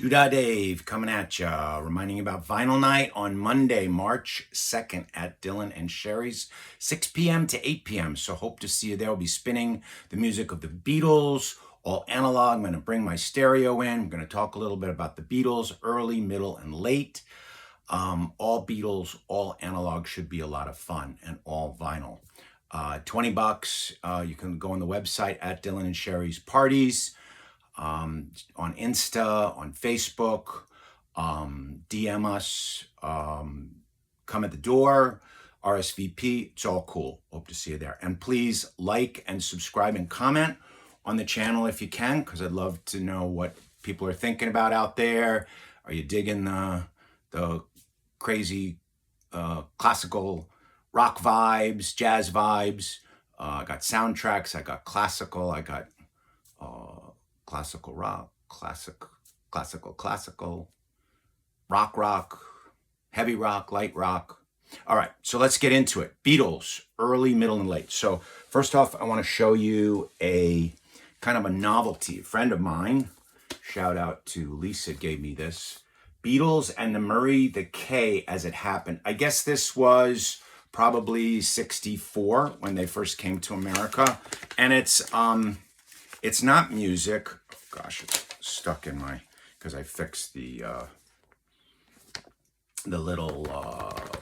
Doodah Dave coming at ya, reminding you about Vinyl Night on Monday, March 2nd at Dylan and Sherry's, 6 p.m. to 8 p.m. So hope to see you there. We'll be spinning the music of the Beatles, all analog. I'm going to bring my stereo in. I'm going to talk a little bit about the Beatles, early, middle, and late. All Beatles, all analog should be a lot of fun, and all vinyl. $20. You can go on the website at Dylan and Sherry's Parties. On Insta, on Facebook, DM us, come at the door, RSVP. It's all cool. Hope to see you there. And please like and subscribe and comment on the channel if you can, because I'd love to know what people are thinking about out there. Are you digging the crazy classical rock vibes, jazz vibes? I got soundtracks, I got classical, I got classical rock, classical, rock, heavy rock, light rock. All right, so let's get into it. Beatles, early, middle, and late. So first off, I want to show you a kind of a novelty. A friend of mine, shout out to Lisa, gave me this. Beatles and the Murray the K as it happened. I guess this was probably 64 when they first came to America. And it's not music. Oh gosh, it's stuck in my, because I fixed the little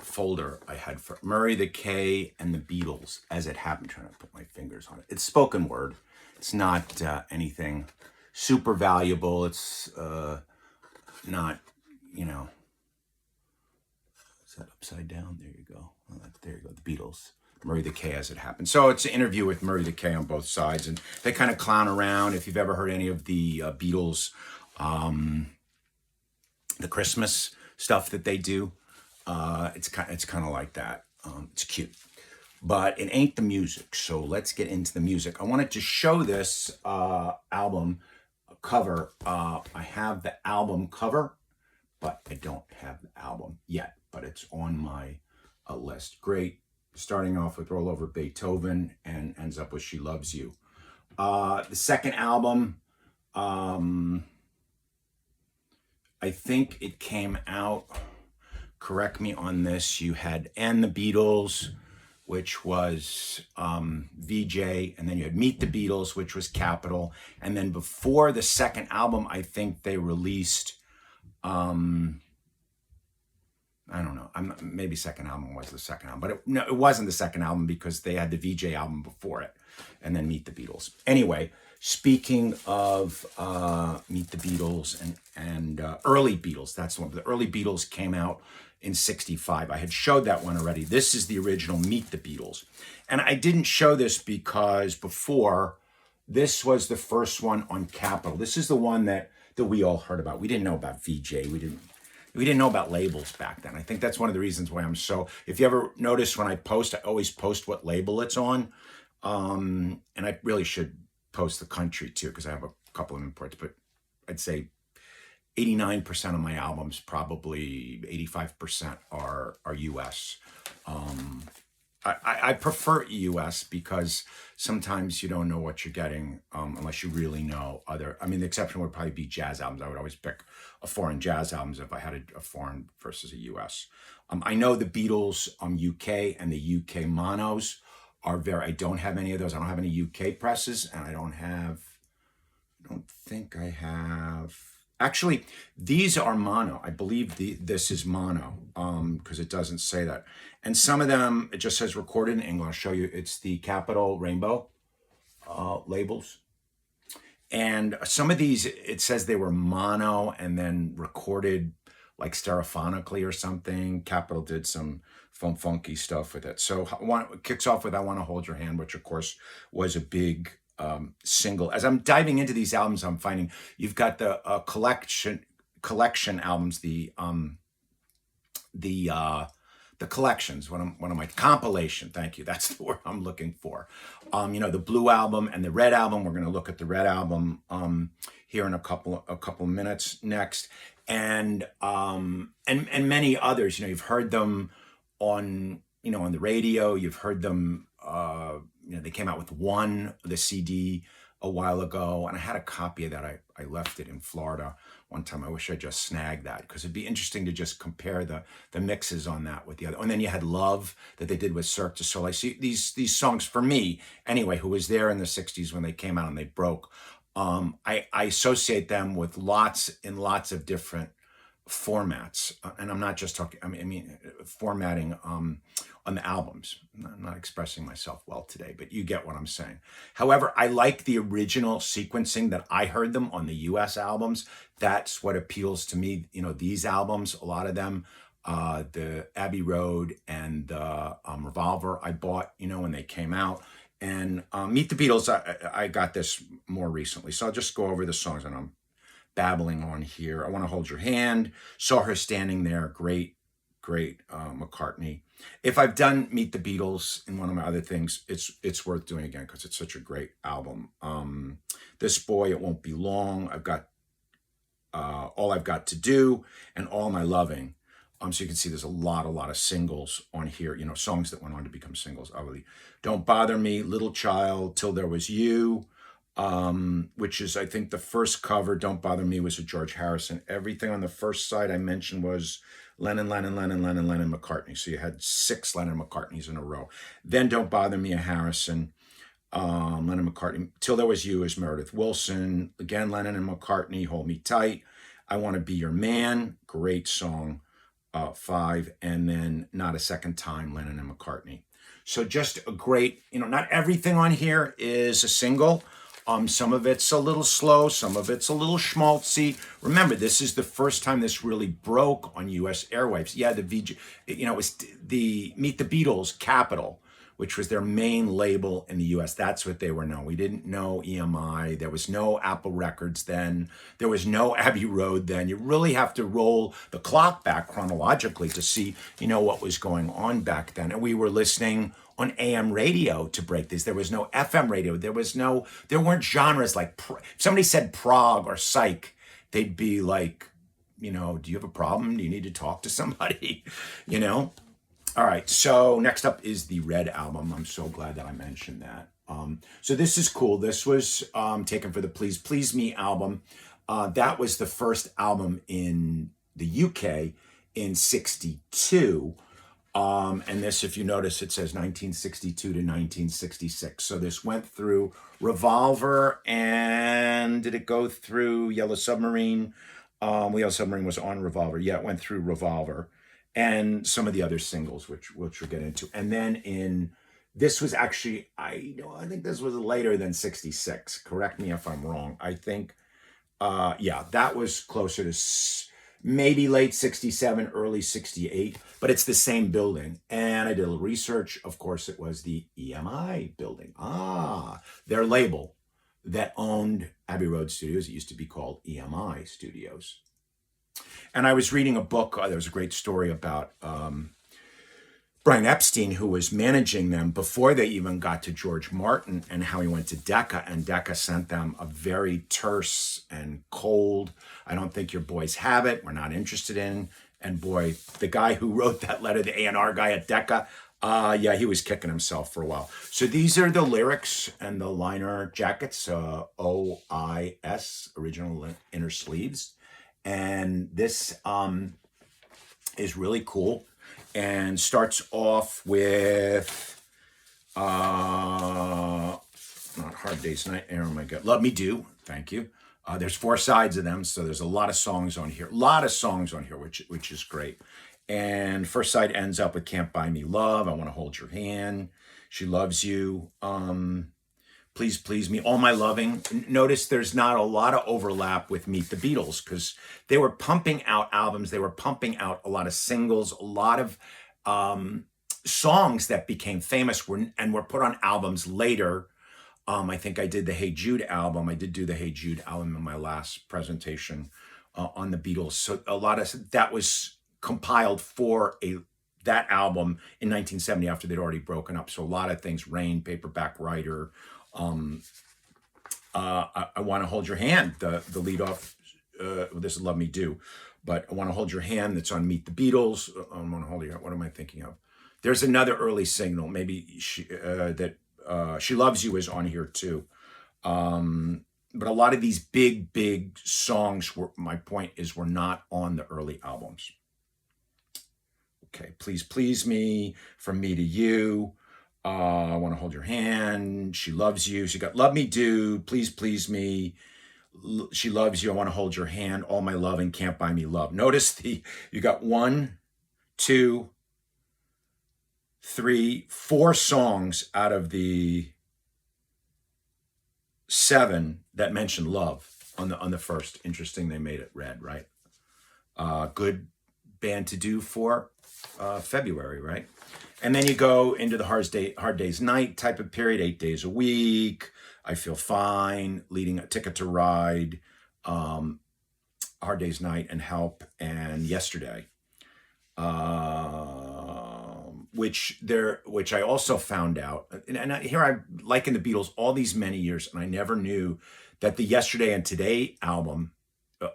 folder I had for Murray the K and the Beatles as it happened. I'm trying to put my fingers on it. It's spoken word. It's not anything super valuable. It's not, you know, is that upside down? There you go. Oh, there you go. The Beatles. Murray the K as it happened. So it's an interview with Murray the K on both sides, and they kind of clown around. If you've ever heard any of the Beatles, the Christmas stuff that they do, it's kind of like that. It's cute, but it ain't the music. So let's get into the music. I wanted to show this album cover. I have the album cover, but I don't have the album yet. But it's on my list. Great. Starting off with Roll Over Beethoven and ends up with She Loves You. The second album, I think it came out, correct me on this, you had And the Beatles, which was VJ, and then you had Meet the Beatles, which was Capital. And then before the second album, I think they released I don't know. Maybe second album was the second album, but it wasn't the second album because they had the VJ album before it, and then Meet the Beatles. Anyway, speaking of Meet the Beatles and early Beatles, that's the one. The early Beatles came out in '65. I had showed that one already. This is the original Meet the Beatles, and I didn't show this because before this was the first one on Capitol. This is the one that we all heard about. We didn't know about VJ. We didn't know about labels back then. I think that's one of the reasons why I'm so, if you ever notice when I post, I always post what label it's on. And I really should post the country too, because I have a couple of imports, but I'd say 89% of my albums, probably 85% are US. I prefer US because sometimes you don't know what you're getting unless you really know other. I mean, the exception would probably be jazz albums. I would always pick a foreign jazz albums if I had a foreign versus a US. I know the Beatles UK and the UK monos are very, I don't have any of those. I don't have any UK presses, and I don't think I have. Actually, these are mono. I believe this is mono because it doesn't say that. And some of them, it just says recorded in English. I'll show you. It's the Capitol Rainbow labels. And some of these, it says they were mono and then recorded like stereophonically or something. Capitol did some funky stuff with it. So it kicks off with I Want to Hold Your Hand, which of course was a big single. As I'm diving into these albums, I'm finding you've got the collection albums, the collections. What am I? Compilation. Thank you. That's the word I'm looking for. The blue album and the red album. We're going to look at the red album here in a couple of minutes next, and many others. You've heard them on on the radio. You've heard them. They came out with the CD a while ago, and I had a copy of that. I left it in Florida one time. I wish I just snagged that because it'd be interesting to just compare the mixes on that with the other. And then you had Love that they did with Cirque du Soleil. See, these songs for me anyway, who was there in the '60s when they came out and they broke. I associate them with lots and lots of different formats, and I'm not just talking. I mean formatting on the albums. I'm not expressing myself well today, but you get what I'm saying. However, I like the original sequencing that I heard them on the U.S. albums. That's what appeals to me. You know, these albums, a lot of them, the Abbey Road and the Revolver, I bought, you know, when they came out. And Meet the Beatles, I got this more recently. So I'll just go over the songs, and I'm babbling on here. I Want to Hold Your Hand. Saw Her Standing There. Great, great McCartney. If I've done Meet the Beatles in one of my other things, it's worth doing again because it's such a great album. This Boy, It Won't Be Long. I've got All I've Got to Do and All My Loving. So you can see there's a lot of singles on here, you know, songs that went on to become singles, obviously. Don't Bother Me, Little Child, Till There Was You, which is, I think, the first cover. Don't Bother Me was a George Harrison. Everything on the first side I mentioned was Lennon, McCartney. So you had 6 Lennon McCartneys in a row. Then Don't Bother Me, a Harrison. Lennon McCartney. Till There Was You is Meredith Willson. Again, Lennon and McCartney, Hold Me Tight. I Want to Be Your Man, great song. 5, and then Not a Second Time, Lennon and McCartney. So just a great, you know, not everything on here is a single. Some of it's a little slow, some of it's a little schmaltzy. Remember, this is the first time this really broke on U.S. airwaves. Yeah, the VJ, you know, it was the Meet the Beatles, Capitol, which was their main label in the US. That's what they were known. We didn't know EMI. There was no Apple Records then. There was no Abbey Road then. You really have to roll the clock back chronologically to see, you know, what was going on back then. And we were listening on AM radio to break this. There was no FM radio. There weren't genres like, if somebody said prog or psych, they'd be like, you know, do you have a problem? Do you need to talk to somebody? You know? All right, so next up is the Red album. I'm so glad that I mentioned that. So this is cool. This was taken for the Please Please Me album. That was the first album in the UK in '62. And this, if you notice, it says 1962 to 1966. So this went through Revolver, and did it go through Yellow Submarine? Yellow Submarine was on Revolver. Yeah, it went through Revolver. And some of the other singles, which we'll get into. And then this was actually, I think this was later than '66. Correct me if I'm wrong. I think, yeah, that was closer to maybe late '67, early '68, but it's the same building. And I did a little research. Of course, it was the EMI building. Their label that owned Abbey Road Studios. It used to be called EMI Studios. And I was reading a book. There was a great story about Brian Epstein, who was managing them before they even got to George Martin, and how he went to Decca, and Decca sent them a very terse and cold, I don't think your boys have it, we're not interested in. And boy, the guy who wrote that letter, the A&R guy at Decca, yeah, he was kicking himself for a while. So these are the lyrics and the liner jackets, OIS, original inner sleeves. And this is really cool, and starts off with not Hard Day's Night. Oh my God, Love Me Do. Thank you. There's 4 sides of them, so there's a lot of songs on here. Which is great. And first side ends up with Can't Buy Me Love. I Want to Hold Your Hand. She Loves You. Please Please Me, All My Loving. Notice there's not a lot of overlap with Meet the Beatles because they were pumping out albums. They were pumping out a lot of singles, a lot of songs that became famous and were put on albums later. I think I did the Hey Jude album. I did do the Hey Jude album in my last presentation on the Beatles. So a lot of that was compiled for that album in 1970 after they'd already broken up. So a lot of things, Rain, Paperback Writer, I Want to Hold Your Hand, the lead off, this is Love Me Do, but I Want to Hold Your Hand, that's on Meet the Beatles. I Want to Hold Your Hand, what am I thinking of? There's another early single, maybe She Loves You is on here too. But a lot of these big songs were, my point is, were not on the early albums. Okay, Please Please Me, From Me to You, I Want to Hold Your Hand, She Loves You. She got Love Me Do, Please Please Me, She Loves You, I Want to Hold Your Hand, All My Love and Can't Buy Me Love. Notice you got 1, 2, 3, 4 songs out of the 7 that mention love on the first. Interesting, they made it red, right? Good band to do for February, right? And then you go into the Hard Day's Night type of period, 8 days a week, I Feel Fine, Leading a Ticket to Ride, Hard Day's Night, and Help, and Yesterday. Which I also found out, and here I, like in the Beatles, all these many years, and I never knew that the Yesterday and Today album.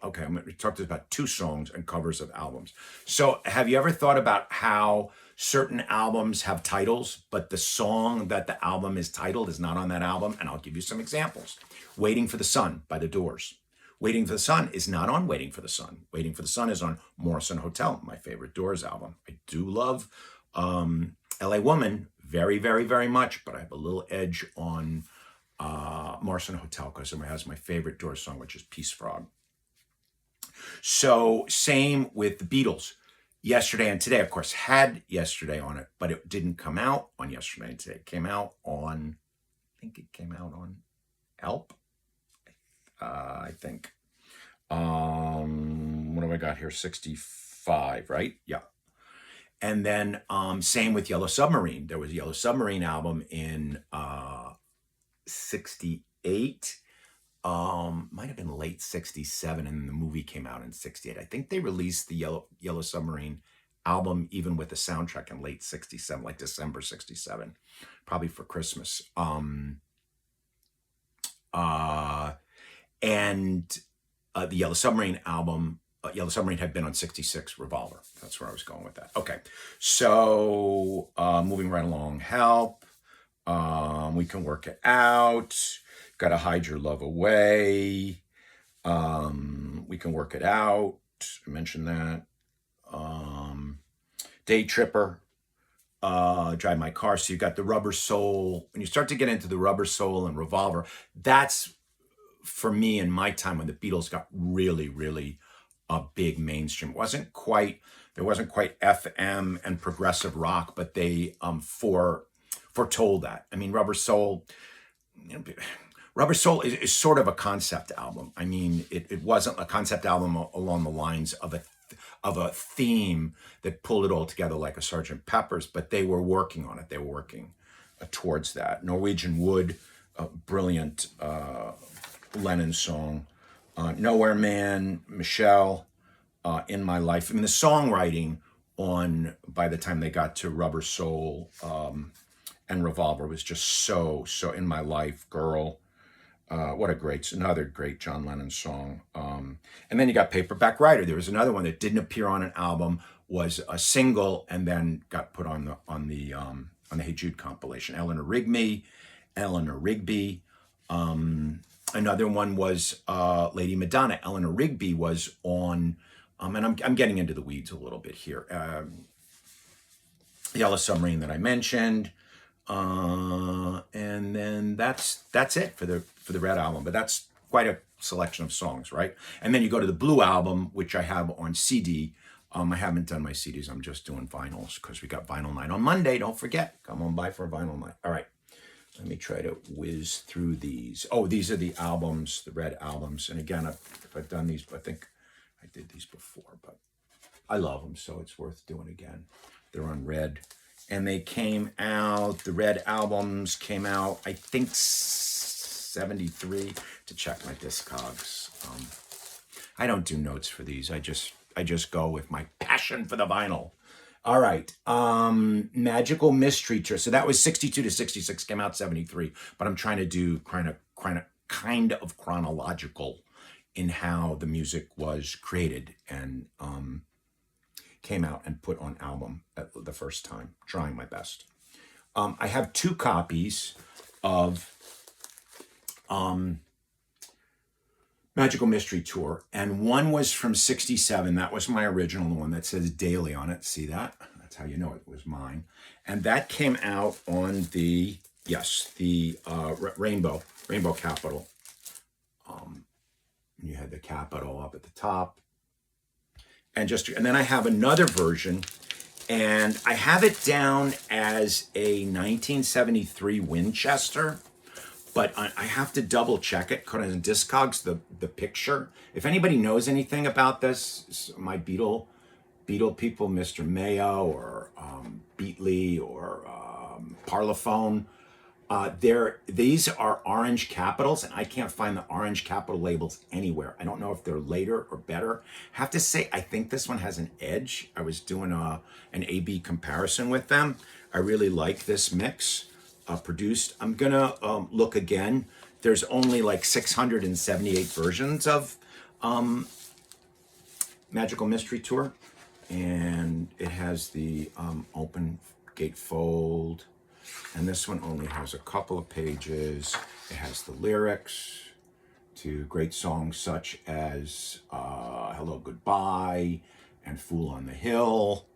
Okay, I'm going to talk about 2 songs and covers of albums. So, have you ever thought about how certain albums have titles, but the song that the album is titled is not on that album? And I'll give you some examples. Waiting for the Sun by The Doors. Waiting for the Sun is not on Waiting for the Sun. Waiting for the Sun is on Morrison Hotel, my favorite Doors album. I do love LA Woman very, very, very much, but I have a little edge on Morrison Hotel because it has my favorite Doors song, which is Peace Frog. So same with the Beatles. Yesterday and Today, of course, had Yesterday on it, but it didn't come out on Yesterday and Today. It came out on, I think it came out on Help, I think. What have I got here? 65, right? Yeah. And then same with Yellow Submarine. There was a Yellow Submarine album in 68. Might have been late 67, and the movie came out in 68. I think they released the Yellow Submarine album even with the soundtrack in late 67, like December 67, probably for Christmas. And the Yellow Submarine album, Yellow Submarine had been on 66 Revolver. That's where I was going with that. Okay, so moving right along. Help, We Can Work It Out, Gotta Hide Your Love Away, We Can Work It Out, I mentioned that. Day Tripper, Drive My Car. So you got the Rubber Soul. When you start to get into the Rubber Soul and Revolver, that's, for me, in my time when the Beatles got really, really a big mainstream. There wasn't quite FM and progressive rock, but they foretold that. I mean, Rubber Soul is sort of a concept album. I mean, it wasn't a concept album along the lines of a theme that pulled it all together like a Sgt. Pepper's, but they were working on it. They were working towards that. Norwegian Wood, a brilliant Lennon song. Nowhere Man, Michelle, In My Life. I mean, the songwriting by the time they got to Rubber Soul and Revolver was just so In My Life, Girl. What another great John Lennon song. And then you got Paperback Writer. There was another one that didn't appear on an album, was a single, and then got put on the Hey Jude compilation. Eleanor Rigby. Another one was Lady Madonna. Eleanor Rigby was on, and I'm getting into the weeds a little bit here. Yellow Submarine that I mentioned, and then that's it for the Red album. But that's quite a selection of songs, right? And then you go to the Blue album, which I have on CD. I haven't done my CDs. I'm just doing vinyls because we got vinyl night on Monday. Don't forget, come on by for a vinyl night. All right. Let me try to whiz through these. Oh, these are the albums, the Red albums. And again, if I've done these, I think I did these before, but I love them, so it's worth doing again. They're on Red. And they came out, the Red albums came out, I think, 73, to check my Discogs. I don't do notes for these. I just go with my passion for the vinyl. All right, Magical Mystery Tour. So that was 62 to 66, came out 73. But I'm trying to do kind of chronological in how the music was created and came out and put on album at the first time. Trying my best. I have 2 copies of Magical Mystery Tour, and one was from '67. That was my original, the one that says Daily on it. See that? That's how you know it was mine. And that came out on the, yes, the Rainbow Capital. You had the Capital up at the top. And then I have another version, and I have it down as a 1973 Winchester. But I have to double check it because in Discogs, the picture. If anybody knows anything about this, my Beatle people, Mr. Mayo or Beatley or Parlophone, these are orange capitals, and I can't find the orange capital labels anywhere. I don't know if they're later or better. Have to say, I think this one has an edge. I was doing an A/B comparison with them. I really like this mix. Produced. I'm gonna look again. There's only like 678 versions of Magical Mystery Tour, and it has the open gatefold, and this one only has a couple of pages. It has the lyrics to great songs such as Hello Goodbye and Fool on the Hill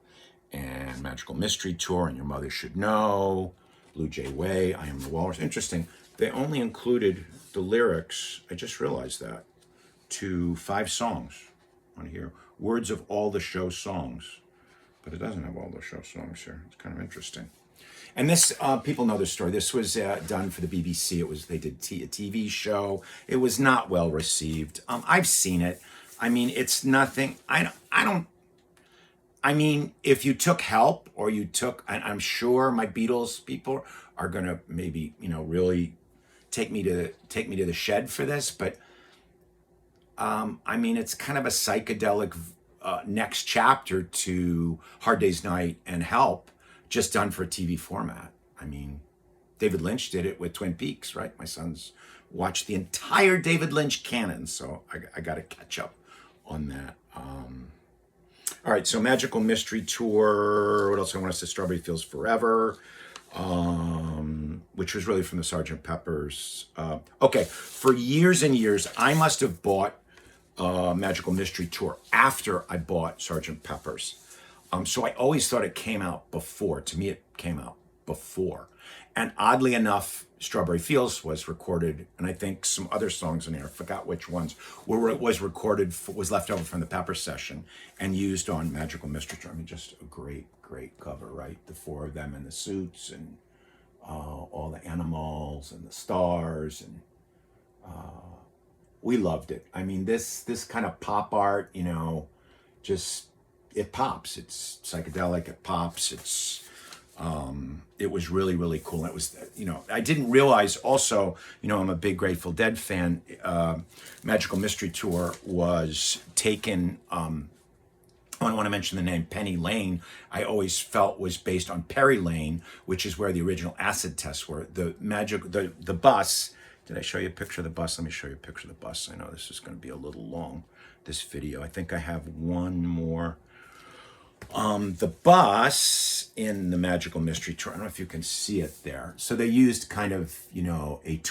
and Magical Mystery Tour and Your Mother Should Know, Blue Jay Way, I Am the Walrus. Interesting, they only included the lyrics, I just realized that, to 5 songs on here. Words of all the show songs. But it doesn't have all the show songs here. It's kind of interesting. And this, people know the story. This was done for the BBC. They did a TV show. It was not well received. I've seen it. I mean, it's nothing. I mean, if you took help or you took, I'm sure my Beatles people are gonna maybe, really take me to the shed for this. But I mean, it's kind of a psychedelic next chapter to Hard Day's Night and Help, just done for a TV format. I mean, David Lynch did it with Twin Peaks, right? My sons watched the entire David Lynch canon, so I got to catch up on that. All right, so Magical Mystery Tour. What else I want to say? Strawberry Fields Forever, which was really from the Sgt. Pepper's. Okay, for years and years, I must have bought Magical Mystery Tour after I bought Sgt. Pepper's. So I always thought it came out before. To me, it came out before. And oddly enough, Strawberry Fields was recorded, and I think some other songs in there, I forgot which ones, where it was recorded, was left over from the Pepper session and used on Magical Mystery Tour. I mean, just a great, great cover, right? The 4 of them in the suits and all the animals and the stars, and we loved it. I mean, this kind of pop art, just, it pops. It's psychedelic, it pops, it was really, really cool. It was, I didn't realize also, I'm a big Grateful Dead fan. Magical Mystery Tour was taken, I want to mention the name Penny Lane, I always felt was based on Perry Lane, which is where the original acid tests were. The bus, did I show you a picture of the bus? Let me show you a picture of the bus. I know this is going to be a little long, this video. I think I have one more. The bus in the Magical Mystery Tour, I don't know if you can see it there. So they used kind of, a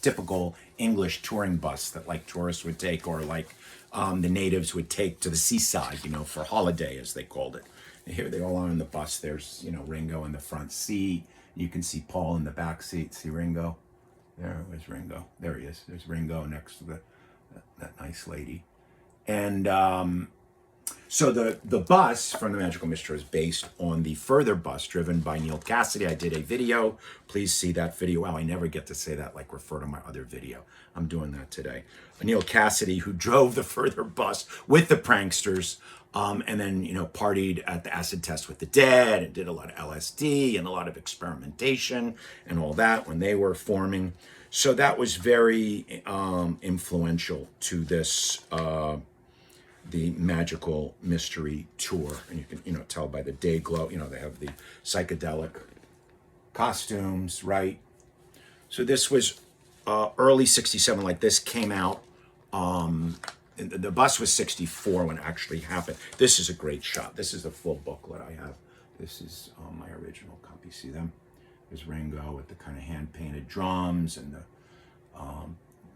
typical English touring bus that like tourists would take, or like the natives would take to the seaside, for holiday, as they called it. And here they all are in the bus. There's, Ringo in the front seat. You can see Paul in the back seat. See Ringo? There's Ringo. There he is. There's Ringo next to that nice lady. And so the bus from the Magical Mystery is based on the Further bus driven by Neil Cassidy. I did a video. Please see that video. Wow, I never get to say that, like refer to my other video. I'm doing that today. Neil Cassidy, who drove the Further bus with the pranksters, and then, partied at the acid test with the Dead and did a lot of LSD and a lot of experimentation and all that when they were forming. So that was very influential to this the Magical Mystery Tour. And you can, tell by the day glow, they have the psychedelic costumes, right? So this was early 67, like this came out. The bus was 64 when it actually happened. This is a great shot. This is the full booklet I have. This is my original copy. See them? There's Ringo with the kind of hand-painted drums and the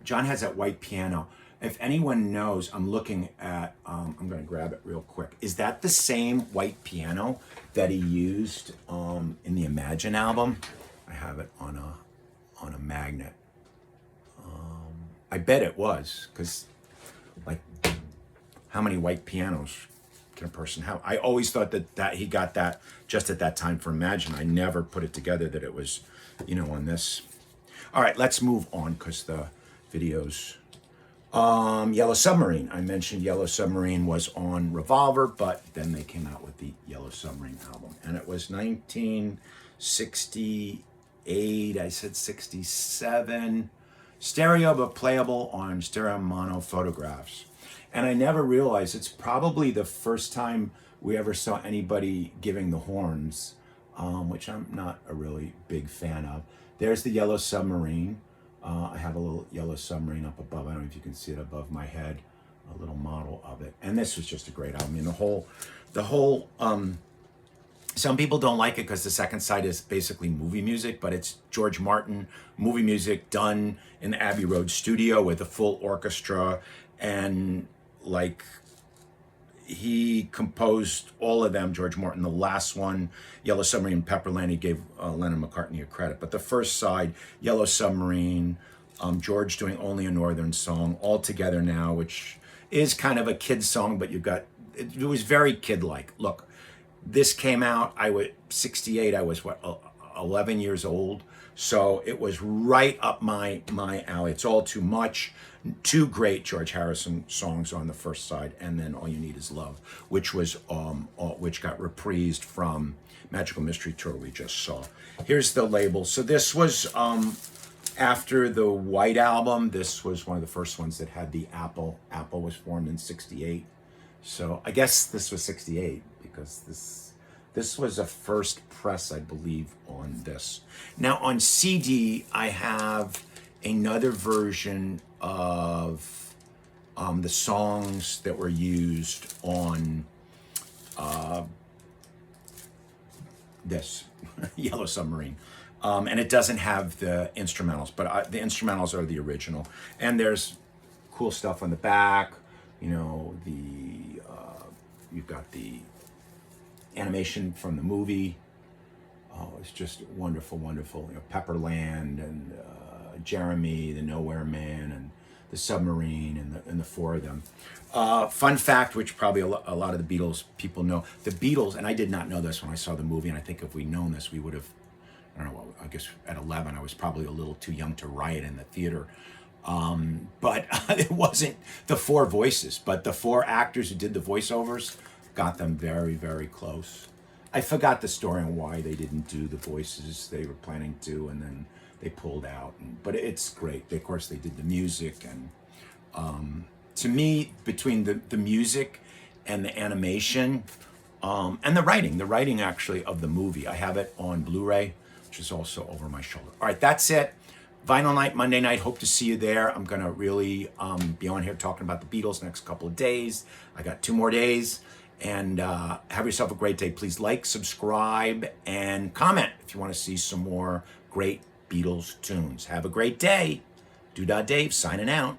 John has that white piano. If anyone knows, I'm looking at, I'm going to grab it real quick. Is that the same white piano that he used in the Imagine album? I have it on a magnet. I bet it was, because like, how many white pianos can a person have? I always thought that he got that just at that time for Imagine. I never put it together that it was, on this. All right, let's move on because the videos. Yellow Submarine. I mentioned Yellow Submarine was on Revolver, but then they came out with the Yellow Submarine album. And it was 1968, I said 67. Stereo, but playable on stereo mono photographs. And I never realized it's probably the first time we ever saw anybody giving the horns, which I'm not a really big fan of. There's the Yellow Submarine. I have a little Yellow Submarine up above. I don't know if you can see it above my head, a little model of it. And this was just a great album. I mean, the whole, some people don't like it because the second side is basically movie music, but it's George Martin movie music done in the Abbey Road studio with a full orchestra. And like, he composed all of them, George Martin. The last one, Yellow Submarine, Pepperland, he gave Lennon McCartney a credit. But the first side, Yellow Submarine, George doing Only a Northern Song, All Together Now, which is kind of a kid's song, but it was very kid-like. Look, this came out, I was 68, I was 11 years old. So it was right up my alley. It's All Too Much. Two great George Harrison songs on the first side, and then All You Need Is Love, which got reprised from Magical Mystery Tour we just saw. Here's the label. So this was after the White Album. This was one of the first ones that had the Apple. Apple was formed in 68. So I guess this was 68 because this was a first press, I believe, on this. Now on CD, I have another version of the songs that were used on this Yellow Submarine. And it doesn't have the instrumentals, but the instrumentals are the original. And there's cool stuff on the back. You've got the animation from the movie. Oh, it's just wonderful, wonderful. Pepperland and Jeremy, the Nowhere Man, and the Submarine, and the four of them. Fun fact, which probably a lot of the Beatles people know. The Beatles, and I did not know this when I saw the movie, and I think if we'd known this, we would have, I don't know, I guess at 11, I was probably a little too young to riot in the theater. But it wasn't the four voices, but the four actors who did the voiceovers got them very, very close. I forgot the story on why they didn't do the voices they were planning to, and then they pulled out. But it's great. Of course, they did the music. And to me, between the music and the animation and the writing actually of the movie, I have it on Blu-ray, which is also over my shoulder. All right, that's it. Vinyl Night, Monday night. Hope to see you there. I'm going to really be on here talking about the Beatles next couple of days. I got 2 more days. And have yourself a great day. Please like, subscribe, and comment if you want to see some more great Beatles tunes. Have a great day. Doodah Dave signing out.